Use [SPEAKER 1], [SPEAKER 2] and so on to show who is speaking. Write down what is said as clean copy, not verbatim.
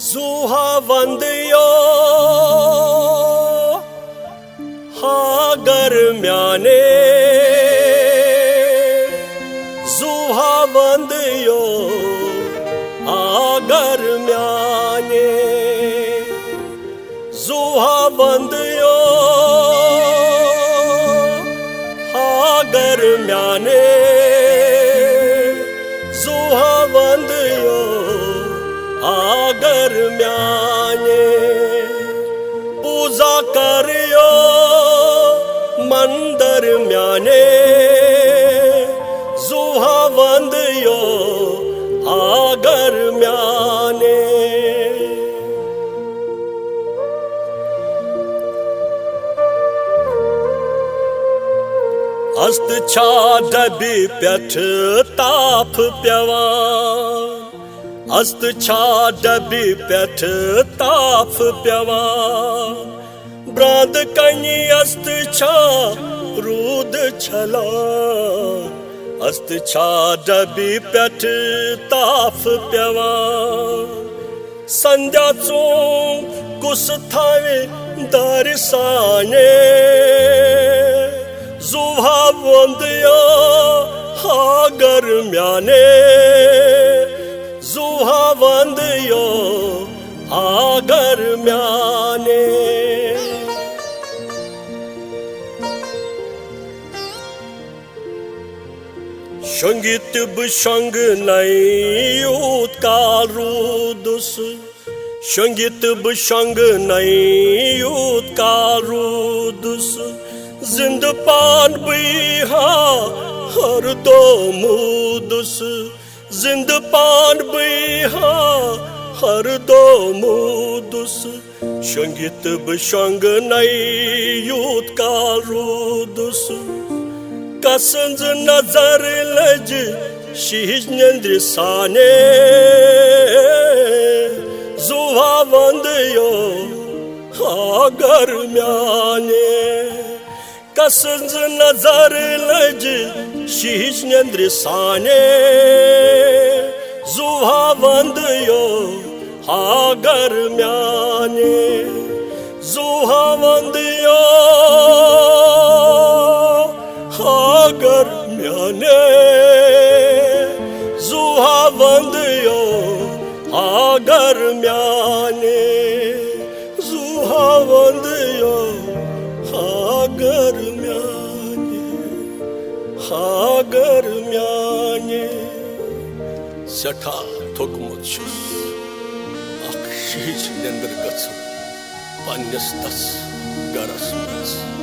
[SPEAKER 1] Zuha vandiyo ha garmyane Zuha vandiyo ha garmyane Zuha vandiyo ha garmyane Zuha vandiyo agar म्याने पूजा करियो मंदिर म्याने जुहा वंदियो आगर म्याने अस्त छा डबी प्यठ ताप प्यवान अस्त छा डबी पेठ ताफ प्यवान ब्रांद कनी अस्त छा रूद छलान अस्त छा डबी पेठ ताफ प्यवान संध्या चो कुस थावे दारसाने जुहा वंदिया हा गर्म्याने Zuha vandiyo agar म्याने Shangit bshang nay utkal rudus Shangit bshang nay utkal rudus Zindapan biha har do mudus जिंदपान बिहा हर दो मुदुस शंगित बशंग नई यूत का रुदुस कसंज नजर लज शीज नंद्र साने जुहा वंदियो आगर म्याने कसंज नजर लज शीज नंद्र साने जुहा वंदियो आगर म्याने जुहा वंदियो आगर म्याने जुहा वंदियो आगर म्याने जुहा वंदियो आगर म्याने आगर म्याने सठा थोकमुत छुस अख शीज नंदर गछु पन्नस तस गरस मस